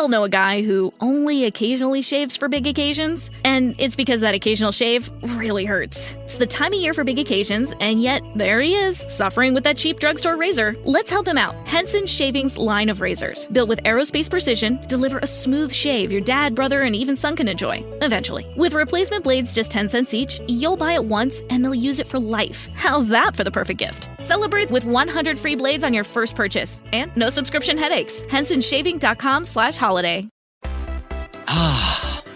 all know a guy who only occasionally shaves for big occasions, and it's because that occasional shave really hurts. It's the time of year for big occasions, and yet there he is, suffering with that cheap drugstore razor. Let's help him out. Henson Shaving's line of razors, built with aerospace precision, deliver a smooth shave your dad, brother, and even son can enjoy, eventually. With replacement blades just 10 cents each, you'll buy it once and they'll use it for life. How's that for the perfect gift? Celebrate with 100 free blades on your first purchase, and no subscription headaches. HensonShaving.com/holiday.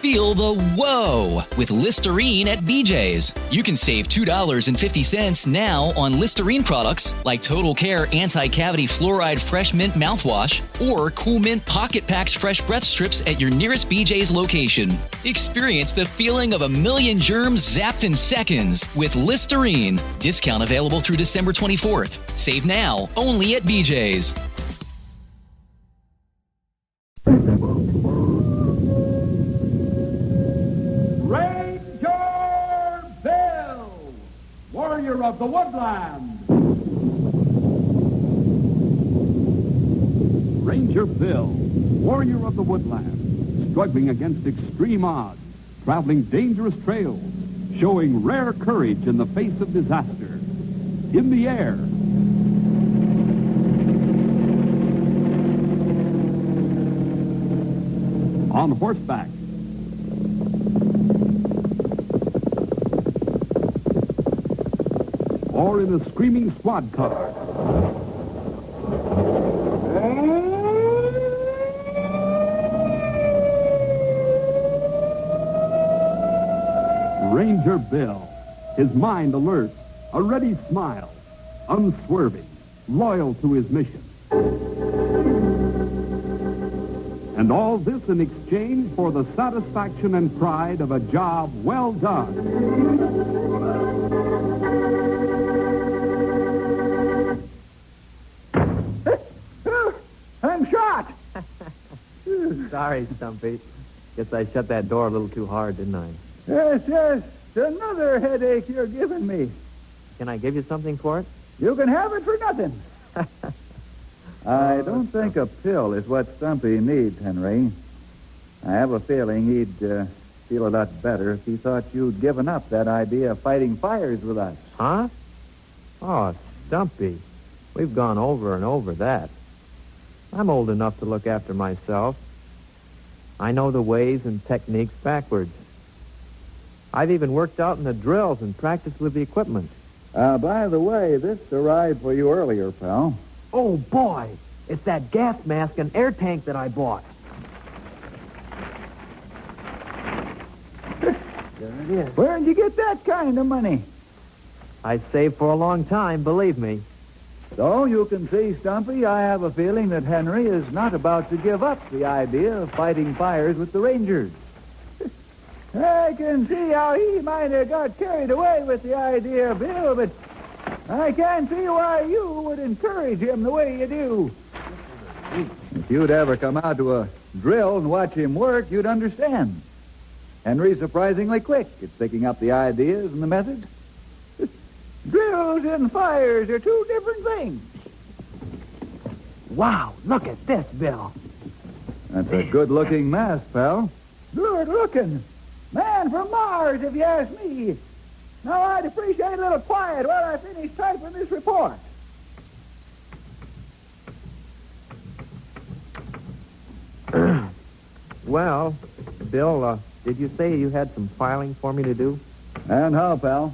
Feel the whoa with Listerine at BJ's. You can save $2.50 now on Listerine products like Total Care Anti-Cavity Fluoride Fresh Mint Mouthwash or Cool Mint Pocket Packs Fresh Breath Strips at your nearest BJ's location. Experience the feeling of a million germs zapped in seconds with Listerine. Discount available through December 24th. Save now only at BJ's. Warrior of the Woodland. Ranger Bill, warrior of the woodland, struggling against extreme odds, traveling dangerous trails, showing rare courage in the face of disaster. In the air, on horseback, or in a screaming squad car. Ranger Bill, his mind alert, a ready smile, unswerving, loyal to his mission. And all this in exchange for the satisfaction and pride of a job well done. Sorry, Stumpy. Guess I shut that door a little too hard, didn't I? Yes. It's another headache you're giving me. Can I give you something for it? You can have it for nothing. I don't think a pill is what Stumpy needs, Henry. I have a feeling he'd feel a lot better if he thought you'd given up that idea of fighting fires with us. Huh? Oh, Stumpy. We've gone over and over that. I'm old enough to look after myself. I know the ways and techniques backwards. I've even worked out in the drills and practiced with the equipment. By the way, this arrived for you earlier, pal. Oh, boy. It's that gas mask and air tank that I bought. There it is. Where'd you get that kind of money? I saved for a long time, believe me. So you can see, Stumpy, I have a feeling that Henry is not about to give up the idea of fighting fires with the Rangers. I can see how he might have got carried away with the idea, Bill, but I can't see why you would encourage him the way you do. If you'd ever come out to a drill and watch him work, you'd understand. Henry's surprisingly quick at picking up the ideas and the methods. Drills and fires are two different things. Wow, look at this, Bill. That's a good-looking mask, pal. Good-looking. Man from Mars, if you ask me. Now, I'd appreciate a little quiet while I finish typing this report. Well, Bill, did you say you had some filing for me to do? And how, pal?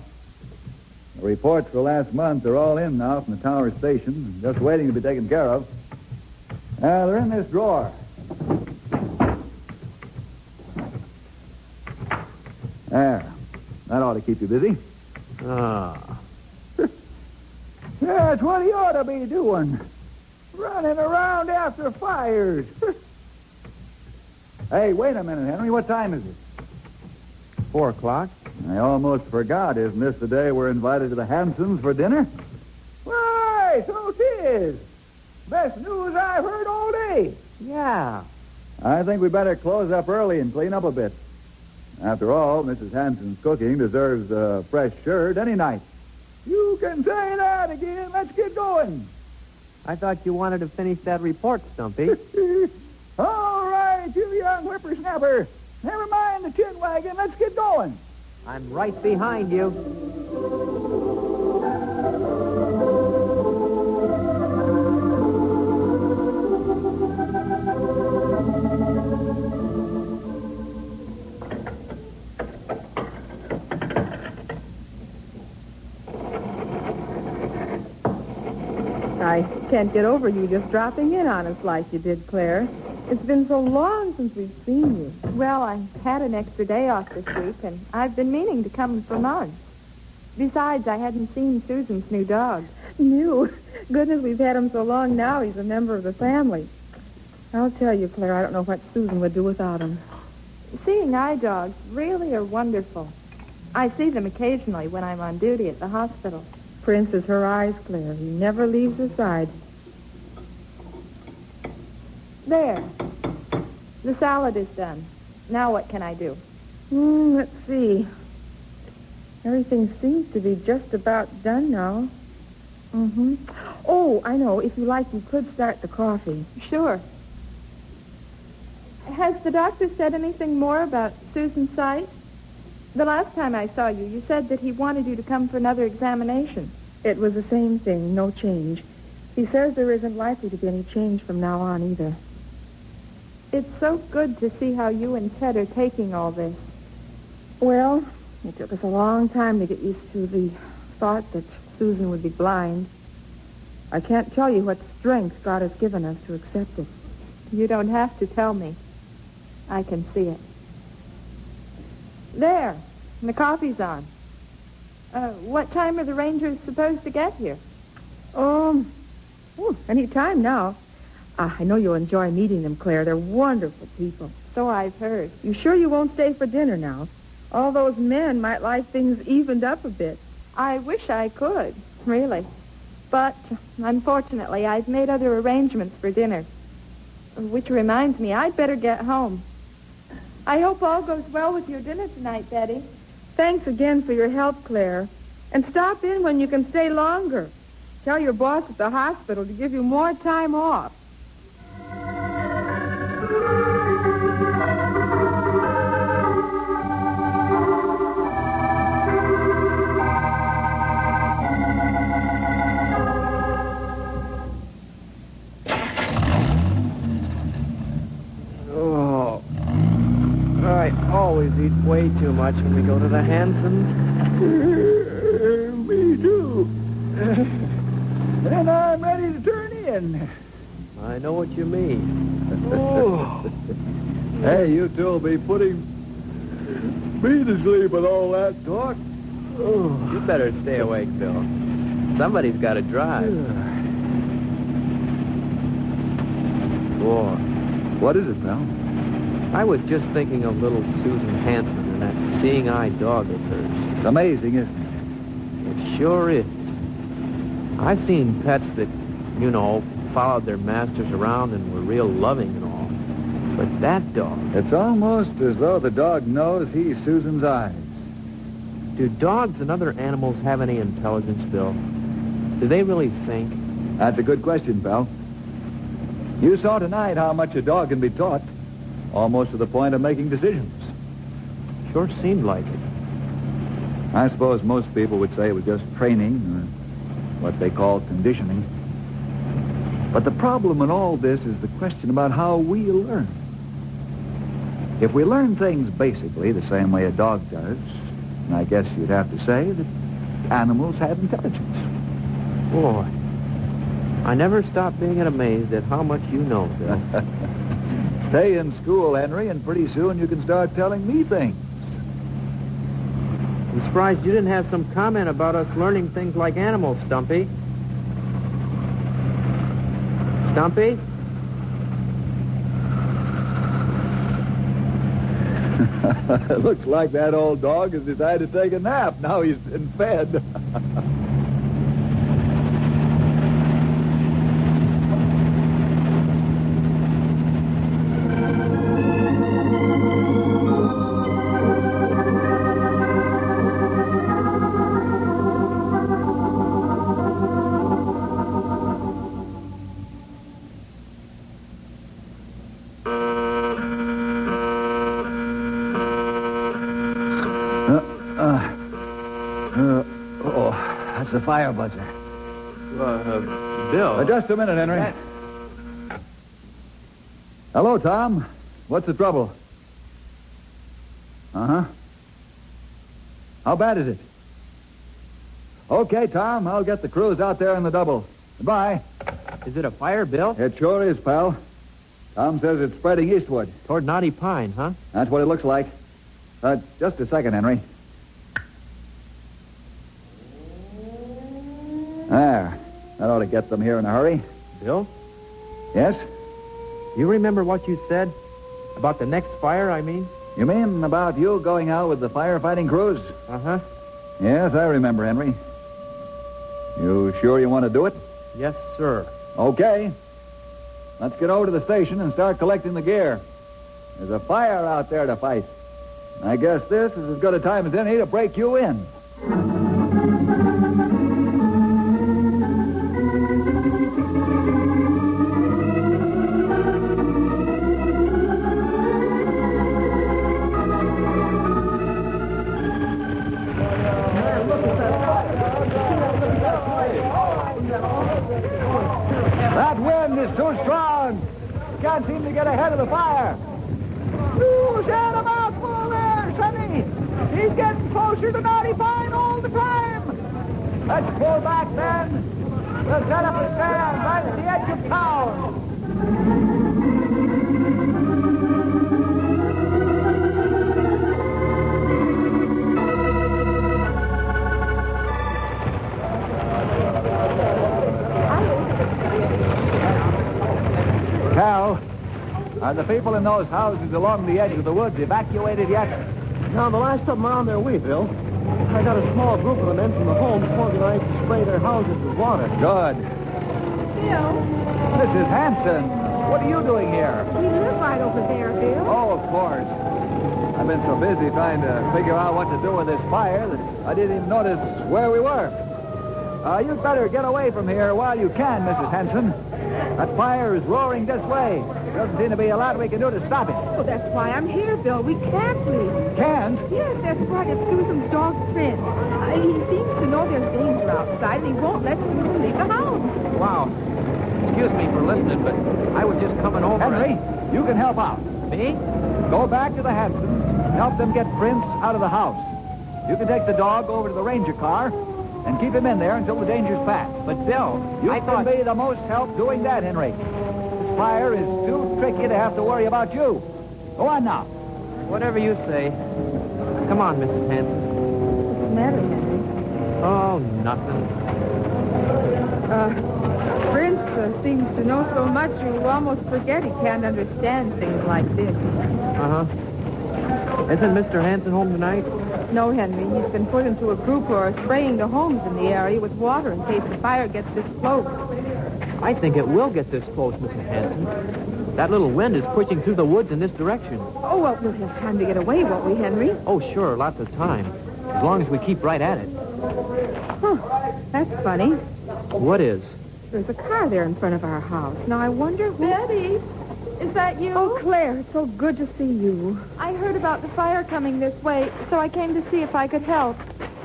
The reports for last month are all in now from the tower station, just waiting to be taken care of. They're in this drawer. There. That ought to keep you busy. Ah. That's what he ought to be doing. Running around after fires. Hey, wait a minute, Henry. What time is it? 4 o'clock. I almost forgot. Isn't this the day we're invited to the Hansons for dinner? Why, so 'tis. Best news I've heard all day. Yeah. I think we better close up early and clean up a bit. After all, Mrs. Hanson's cooking deserves a fresh shirt any night. You can say that again. Let's get going. I thought you wanted to finish that report, Stumpy. All right, whippersnapper. Never mind the chin wagon. Let's get going. I'm right behind you. I can't get over you just dropping in on us like you did, Claire. It's been so long since we've seen you. Well, I had an extra day off this week, and I've been meaning to come for months. Besides, I hadn't seen Susan's new dog. New? Goodness, we've had him so long now, he's a member of the family. I'll tell you, Claire, I don't know what Susan would do without him. Seeing eye dogs really are wonderful. I see them occasionally when I'm on duty at the hospital. Prince is her eyes, Claire. He never leaves her side. There. The salad is done. Now what can I do? Let's see. Everything seems to be just about done now. Oh, I know. If you like, you could start the coffee. Sure. Has the doctor said anything more about Susan's sight? The last time I saw you, you said that he wanted you to come for another examination. It was the same thing, no change. He says there isn't likely to be any change from now on either. It's so good to see how you and Ted are taking all this. Well, it took us a long time to get used to the thought that Susan would be blind. I can't tell you what strength God has given us to accept it. You don't have to tell me. I can see it. There. The coffee's on. What time are the Rangers supposed to get here? Any time now. I know you'll enjoy meeting them, Claire. They're wonderful people. So I've heard. You sure you won't stay for dinner now? All those men might like things evened up a bit. I wish I could, really. But, unfortunately, I've made other arrangements for dinner. Which reminds me, I'd better get home. I hope all goes well with your dinner tonight, Betty. Thanks again for your help, Claire. And stop in when you can stay longer. Tell your boss at the hospital to give you more time off. I always eat way too much when we go to the Hansons. Me too. Then I'm ready to turn in. I know what you mean. Hey, you two will be putting me to sleep with all that talk. You better stay awake, Bill. Somebody's got to drive. Boy. What is it, pal? I was just thinking of little Susan Hanson and that seeing-eye dog of hers. It's amazing, isn't it? It sure is. I've seen pets that, followed their masters around and were real loving and all. But that dog... It's almost as though the dog knows he's Susan's eyes. Do dogs and other animals have any intelligence, Bill? Do they really think? That's a good question, pal. You saw tonight how much a dog can be taught. Almost to the point of making decisions. Sure seemed like it. I suppose most people would say it was just training, or what they call conditioning. But the problem in all this is the question about how we learn. If we learn things basically the same way a dog does, then I guess you'd have to say that animals have intelligence. Boy, I never stop being amazed at how much you know, Bill. Stay in school, Henry, and pretty soon you can start telling me things. I'm surprised you didn't have some comment about us learning things like animals, Stumpy. Stumpy? Looks like that old dog has decided to take a nap now he's been fed. the fire buzzer. Bill. Just a minute, Henry. Hello, Tom. What's the trouble? Uh-huh. How bad is it? Okay, Tom. I'll get the crews out there in the double. Goodbye. Is it a fire, Bill? It sure is, pal. Tom says it's spreading eastward. Toward Knotty Pine, huh? That's what it looks like. Just a second, Henry. There. That ought to get them here in a hurry. Bill? Yes? You remember what you said? About the next fire, I mean? You mean about you going out with the firefighting crews? Uh-huh. Yes, I remember, Henry. You sure you want to do it? Yes, sir. Okay. Let's get over to the station and start collecting the gear. There's a fire out there to fight. I guess this is as good a time as any to break you in. That wind is too strong. Can't seem to get ahead of the fire. Who's had a mouthful there, Sonny? He's getting closer to Knotty Pine all the time. Let's pull back, then. We'll set up a stand right at the edge of town. Cal, are the people in those houses along the edge of the woods evacuated yet? Now, the last of them are on their way, Bill. I got a small group of them in from the homes organized to spray their houses with water. Good. Bill, Mrs. Hanson, what are you doing here? we live right over there, Bill. Oh, of course. I've been so busy trying to figure out what to do with this fire that I didn't even notice where we were. You'd better get away from here while you can, Mrs. Hanson. That fire is roaring this way. Doesn't seem to be a lot we can do to stop it. Oh, that's why I'm here, Bill. We can't leave. Can't? Yes, that's right. It's Susan's dog, Prince. He seems to know there's danger outside, and he won't let Susan leave the house. Wow. Excuse me for listening, but I was just coming over. Henry, you can help out. Me? Go back to the Hansons and help them get Prince out of the house. You can take the dog over to the ranger car and keep him in there until the danger's past. But, Bill, You I can thought... be the most help doing that, Henry. This fire is too tricky to have to worry about you. Go on now. Whatever you say. Come on, Mrs. Hanson. What's the matter, Henry? Oh, nothing. Prince seems to know so much you almost forget he can't understand things like this. Uh-huh. Isn't Mr. Hanson home tonight? No, Henry. He's been put into a group who are spraying the homes in the area with water in case the fire gets this close. I think it will get this close, Mrs. Hanson. That little wind is pushing through the woods in this direction. Oh, well, we'll have time to get away, won't we, Henry? Oh, sure, lots of time. As long as we keep right at it. Huh. That's funny. What is? There's a car there in front of our house. Now, I wonder who... Betty, is that you? Oh, Claire, it's so good to see you. I heard about the fire coming this way, so I came to see if I could help.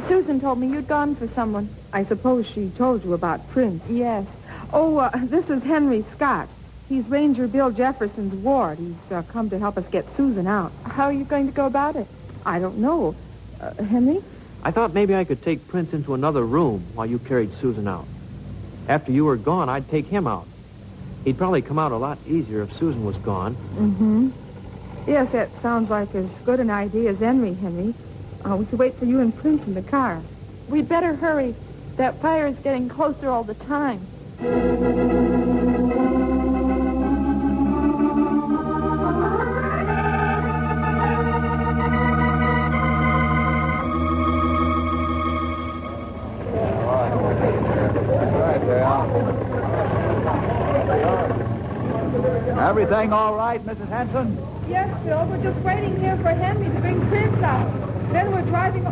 Susan told me you'd gone for someone. I suppose she told you about Prince. Yes. Oh, this is Henry Scott. He's Ranger Bill Jefferson's ward. He's come to help us get Susan out. How are you going to go about it? I don't know. Henry? I thought maybe I could take Prince into another room while you carried Susan out. After you were gone, I'd take him out. He'd probably come out a lot easier if Susan was gone. Mm-hmm. Yes, that sounds like as good an idea as Henry. We should wait for you and Prince in the car. We'd better hurry. That fire is getting closer all the time. Everything all right, Mrs. Hanson? Yes, Bill. We're just waiting here for Henry to bring Prince out. Then we're driving...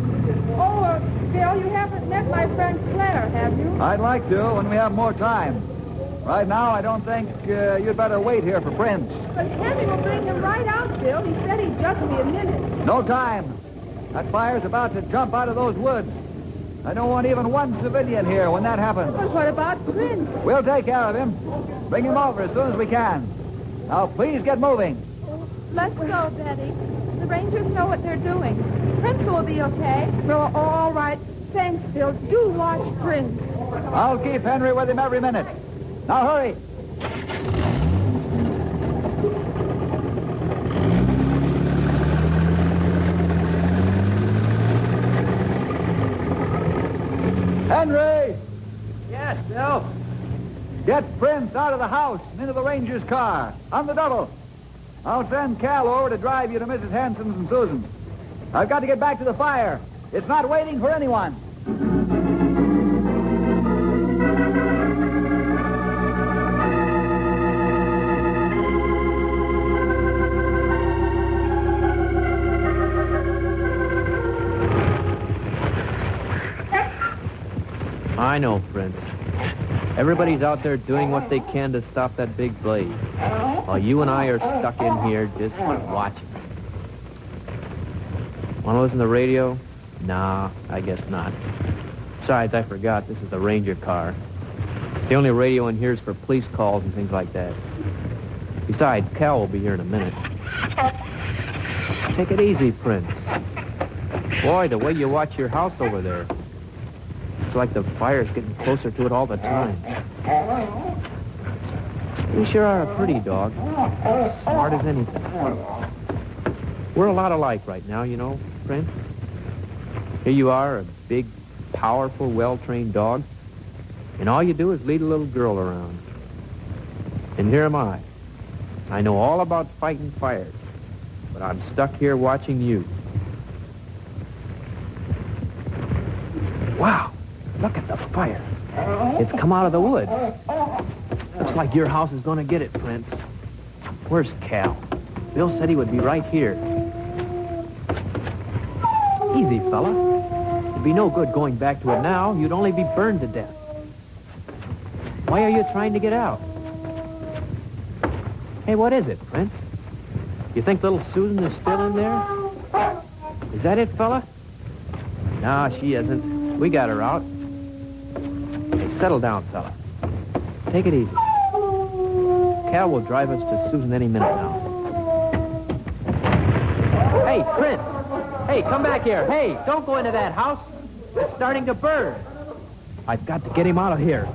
Oh, Bill, you haven't met my friend Claire, have you? I'd like to when we have more time. Right now, I don't think you'd better wait here for Prince. But Henry will bring him right out, Bill. He said he'd just be a minute. No time. That fire's about to jump out of those woods. I don't want even one civilian here when that happens. But what about Prince? We'll take care of him. Bring him over as soon as we can. Now, please get moving. Let's go, Betty. The Rangers know what they're doing. Prince will be okay. No, all right. Thanks, Bill. Do watch Prince. I'll keep Henry with him every minute. Now, hurry. Henry! Yes, Bill. Get Prince out of the house and into the Ranger's car. On the double. I'll send Cal over to drive you to Mrs. Hanson's and Susan's. I've got to get back to the fire. It's not waiting for anyone. I know, Prince. Everybody's out there doing what they can to stop that big blaze, while you and I are stuck in here just watching. Want to listen to the radio? Nah, I guess not. Besides, I forgot this is the Ranger car. The only radio in here is for police calls and things like that. Besides, Cal will be here in a minute. Take it easy, Prince. Boy, the way you watch your house over there. It's like the fire's getting closer to it all the time. You sure are a pretty dog. Smart as anything. We're a lot alike right now, you know, Prince. Here you are, a big, powerful, well-trained dog. And all you do is lead a little girl around. And here am I. I know all about fighting fires. But I'm stuck here watching you. Wow. Look at the fire. It's come out of the woods. Looks like your house is going to get it, Prince. Where's Cal? Bill said he would be right here. Easy, fella. It'd be no good going back to it now. You'd only be burned to death. Why are you trying to get out? Hey, what is it, Prince? You think little Susan is still in there? Is that it, fella? No, she isn't. We got her out. Hey, settle down, fella. Take it easy. Cal will drive us to Susan any minute now. Hey, Prince! Hey, come back here. Hey, don't go into that house. It's starting to burn. I've got to get him out of here.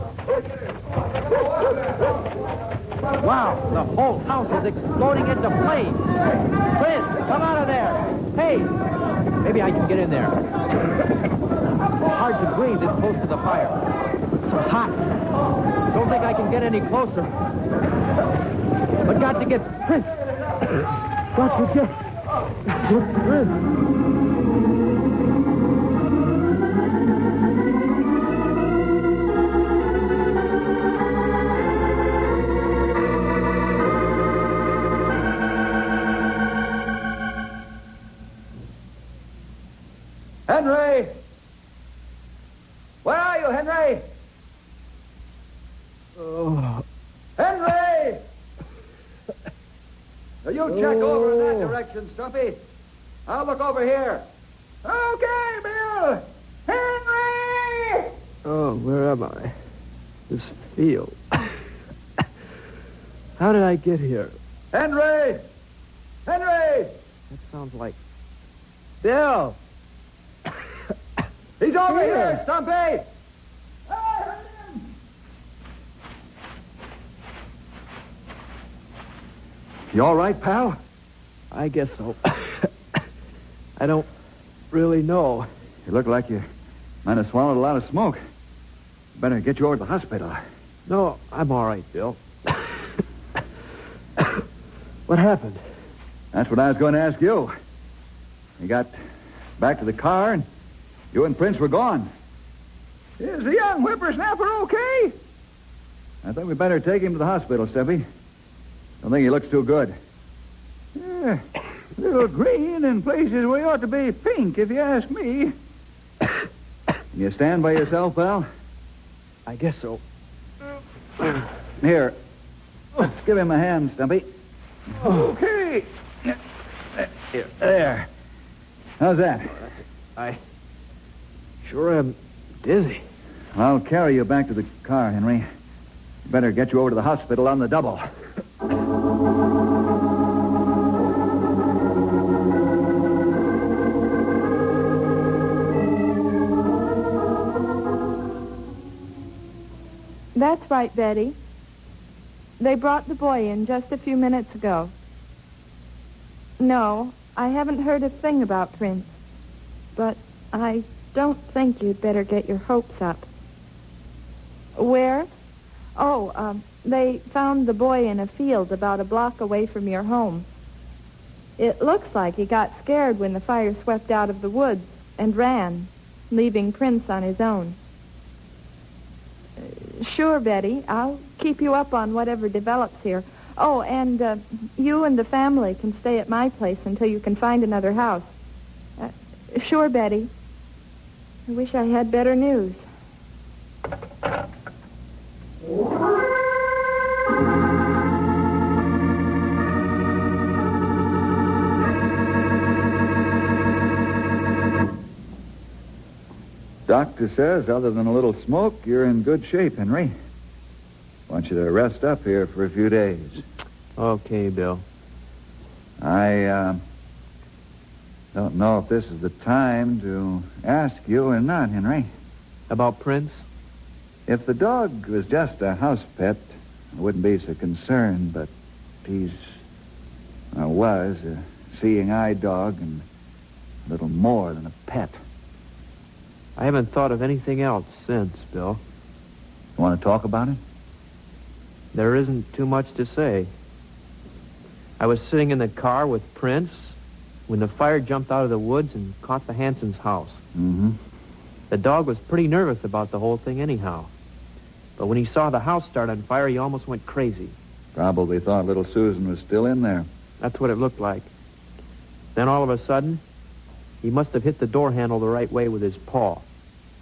Wow, the whole house is exploding into flames. Prince, come out of there. Hey, maybe I can get in there. Hard to breathe this close to the fire. It's so hot. Don't think I can get any closer. But got to get Prince. Got to get Prince. Henry! Where are you, Henry? Oh. Henry! Now you check over in that direction, Stumpy. I'll look over here. Okay, Bill! Henry! Oh, where am I? This field. How did I get here? Henry! Henry! That sounds like... Bill! He's over here, Stumpy! I heard him! You all right, pal? I guess so. I don't really know. You look like you might have swallowed a lot of smoke. Better get you over to the hospital. No, I'm all right, Bill. What happened? That's what I was going to ask you. We got back to the car, and you and Prince were gone. Is the young whippersnapper okay? I think we better take him to the hospital, Steppy. Don't think he looks too good. Yeah, a little green in places where he ought to be pink, if you ask me. Can you stand by yourself, pal? I guess so. Here, let's give him a hand, Stumpy. Okay. Here, there. How's that? I sure am dizzy. I'll carry you back to the car, Henry. Better get you over to the hospital on the double. That's right, Betty. They brought the boy in just a few minutes ago. No, I haven't heard a thing about Prince. But I don't think you'd better get your hopes up. Where? Oh, they found the boy in a field about a block away from your home. It looks like he got scared when the fire swept out of the woods and ran, leaving Prince on his own. Sure, Betty. I'll keep you up on whatever develops here. Oh, and you and the family can stay at my place until you can find another house. Sure, Betty. I wish I had better news. Doctor says, other than a little smoke, you're in good shape, Henry. Want you to rest up here for a few days. Okay, Bill. I don't know if this is the time to ask you or not, Henry. About Prince? If the dog was just a house pet, I wouldn't be so concerned, but was a seeing-eye dog and a little more than a pet. I haven't thought of anything else since, Bill. You want to talk about it? There isn't too much to say. I was sitting in the car with Prince when the fire jumped out of the woods and caught the Hansons' house. Mm-hmm. The dog was pretty nervous about the whole thing anyhow. But when he saw the house start on fire, he almost went crazy. Probably thought little Susan was still in there. That's what it looked like. Then all of a sudden, he must have hit the door handle the right way with his paw.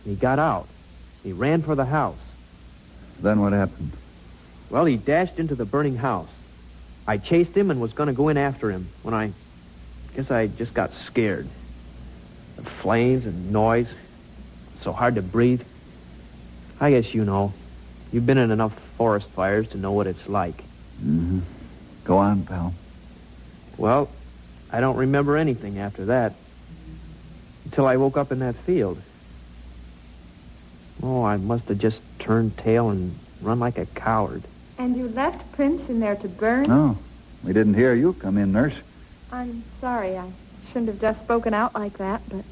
He got out. He ran for the house. Then what happened? Well, he dashed into the burning house. I chased him and was going to go in after him when I guess I just got scared. The flames and noise. So hard to breathe. I guess you know. You've been in enough forest fires to know what it's like. Mm-hmm. Go on, pal. Well, I don't remember anything after that. Until I woke up in that field. Oh, I must have just turned tail and run like a coward. And you left Prince in there to burn? No, we didn't hear you come in, nurse. I'm sorry. I shouldn't have just spoken out like that, but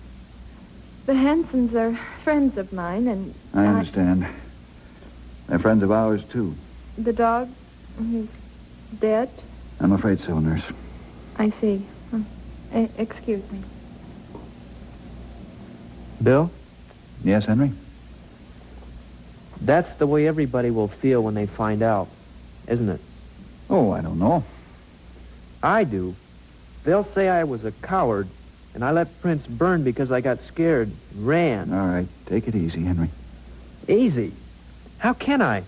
the Hansons are friends of mine, and I understand. They're friends of ours, too. The dog, he's dead? I'm afraid so, nurse. I see. Excuse me. Bill? Yes, Henry? That's the way everybody will feel when they find out, isn't it? Oh, I don't know. I do. They'll say I was a coward, and I let Prince burn because I got scared and ran. All right, take it easy, Henry. Easy? How can I?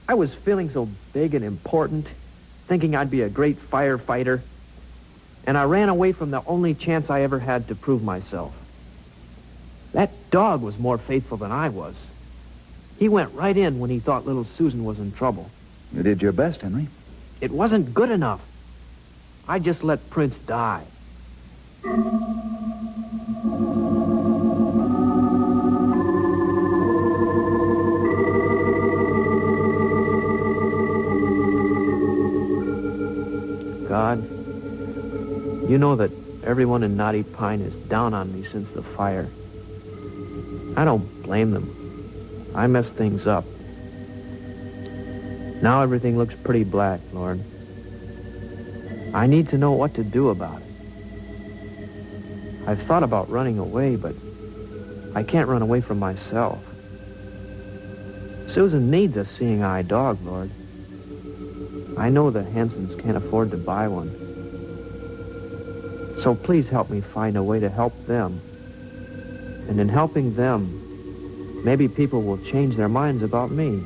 I was feeling so big and important, thinking I'd be a great firefighter, and I ran away from the only chance I ever had to prove myself. That dog was more faithful than I was. He went right in when he thought little Susan was in trouble. You did your best, Henry. It wasn't good enough. I just let Prince die. God, you know that everyone in Knotty Pine is down on me since the fire. I don't blame them. I messed things up. Now everything looks pretty black, Lord. I need to know what to do about it. I've thought about running away, but I can't run away from myself. Susan needs a seeing-eye dog, Lord. I know the Hansons can't afford to buy one. So please help me find a way to help them. And in helping them, maybe people will change their minds about me.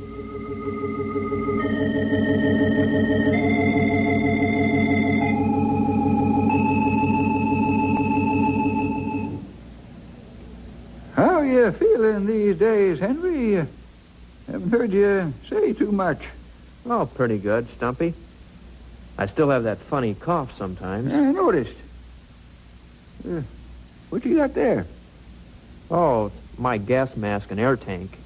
How are you feeling? feeling these days, Henry? Haven't heard you say too much. Oh, pretty good, Stumpy. I still have that funny cough sometimes. I noticed. What you got there? Oh, it's my gas mask and air tank.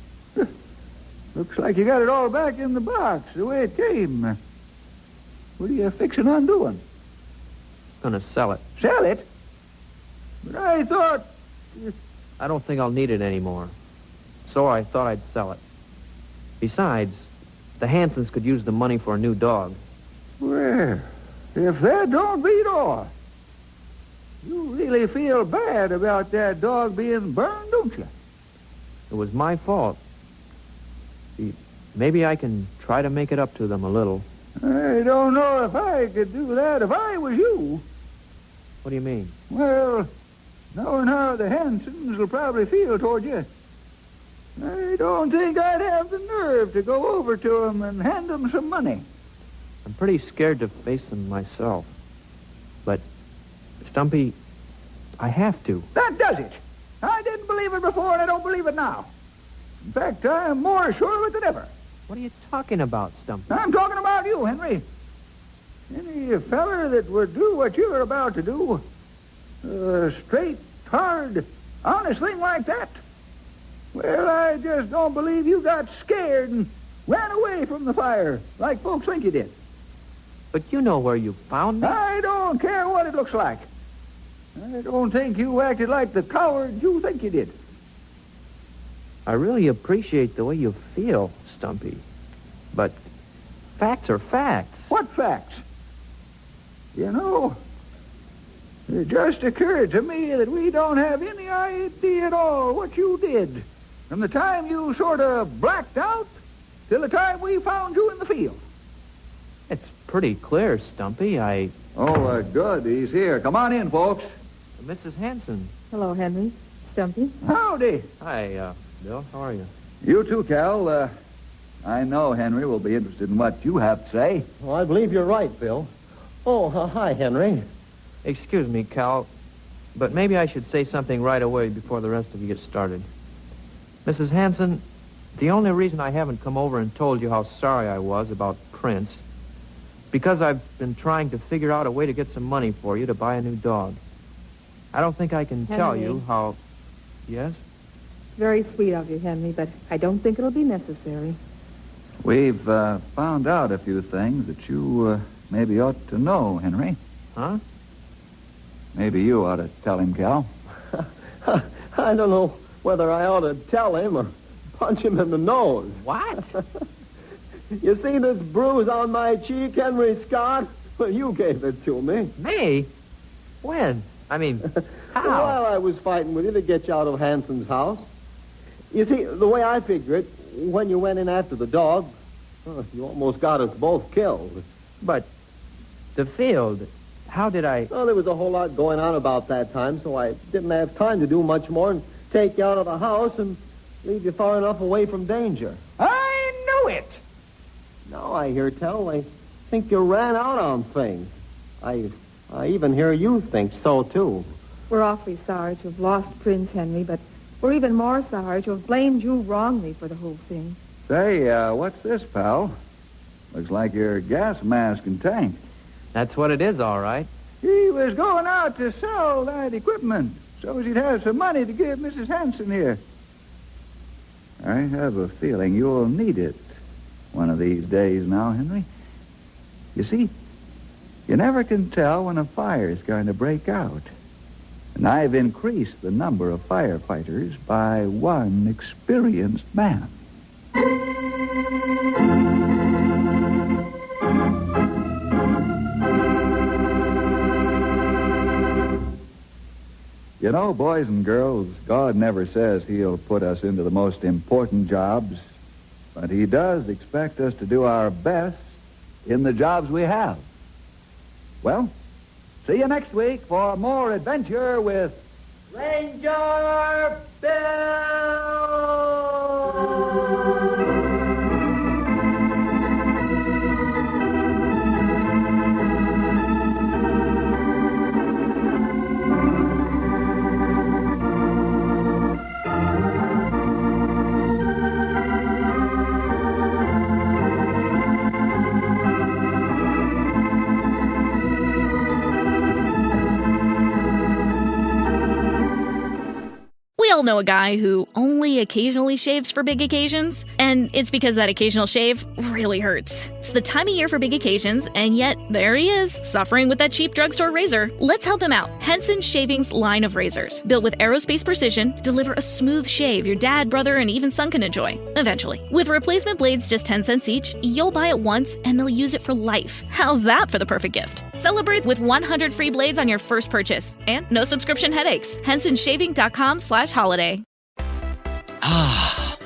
Looks like you got it all back in the box, the way it came. What are you fixing on doing? Gonna sell it. Sell it? But I thought... I don't think I'll need it anymore. So I thought I'd sell it. Besides, the Hansons could use the money for a new dog. Well, if that don't beat all. You really feel bad about that dog being burned, don't you? It was my fault. Maybe I can try to make it up to them a little. I don't know if I could do that if I was you. What do you mean? Well, knowing how the Hansons will probably feel toward you, I don't think I'd have the nerve to go over to them and hand them some money. I'm pretty scared to face them myself. But, Stumpy, I have to. That does it. I didn't believe it before, and I don't believe it now. In fact, I'm more sure of it than ever. What are you talking about, Stumpy? I'm talking about you, Henry. Any feller that would do what you're about to do, a straight, hard, honest thing like that, well, I just don't believe you got scared and ran away from the fire like folks think you did. But you know where you found me. I don't care what it looks like. I don't think you acted like the coward you think you did. I really appreciate the way you feel, Stumpy. But facts are facts. What facts? You know, it just occurred to me that we don't have any idea at all what you did from the time you sort of blacked out till the time we found you in the field. It's pretty clear, Stumpy. Oh, good. He's here. Come on in, folks. Mrs. Hanson. Hello, Henry. Stumpy. Howdy. Hi, Bill. How are you? You too, Cal. I know Henry will be interested in what you have to say. Well, I believe you're right, Bill. Oh, hi, Henry. Excuse me, Cal, but maybe I should say something right away before the rest of you get started. Mrs. Hanson, the only reason I haven't come over and told you how sorry I was about Prince, because I've been trying to figure out a way to get some money for you to buy a new dog. I don't think I can tell you how... Yes? Very sweet of you, Henry, but I don't think it'll be necessary. We've found out a few things that you maybe ought to know, Henry. Huh? Maybe you ought to tell him, Cal. I don't know whether I ought to tell him or punch him in the nose. What? You see this bruise on my cheek, Henry Scott? Well, you gave it to me. Me? When? I mean, how? While I was fighting with you to get you out of Hanson's house. You see, the way I figure it, when you went in after the dog, you almost got us both killed. But the field, how did I... Well, there was a whole lot going on about that time, so I didn't have time to do much more than take you out of the house and leave you far enough away from danger. I knew it! Now I hear tell, I think you ran out on things. I even hear you think so, too. We're awfully sorry to have lost Prince, Henry, but we're even more sorry to have blamed you wrongly for the whole thing. Say, what's this, pal? Looks like your gas mask and tank. That's what it is, all right. He was going out to sell that equipment so as he'd have some money to give Mrs. Hanson here. I have a feeling you'll need it one of these days now, Henry. You see, you never can tell when a fire is going to break out. And I've increased the number of firefighters by one experienced man. You know, boys and girls, God never says he'll put us into the most important jobs, but he does expect us to do our best in the jobs we have. Well, see you next week for more adventure with Ranger Bill! all know a guy who only occasionally shaves for big occasions, and it's because that occasional shave really hurts. It's the time of year for big occasions, and yet there he is, suffering with that cheap drugstore razor. Let's help him out. Henson Shaving's line of razors, built with aerospace precision, deliver a smooth shave your dad, brother, and even son can enjoy, eventually. With replacement blades just 10 cents each, you'll buy it once and they'll use it for life. How's that for the perfect gift? Celebrate with 100 free blades on your first purchase, and no subscription headaches. HensonShaving.com/holiday.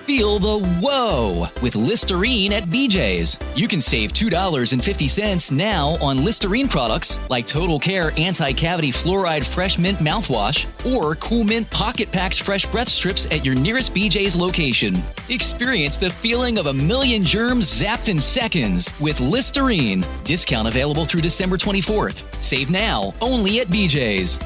Feel the whoa with Listerine at BJ's. You can save $2.50 now on Listerine products like Total Care Anti-Cavity Fluoride Fresh Mint Mouthwash or Cool Mint Pocket Packs Fresh Breath Strips at your nearest BJ's location. Experience the feeling of a million germs zapped in seconds with Listerine. Discount available through December 24th. Save now only at BJ's.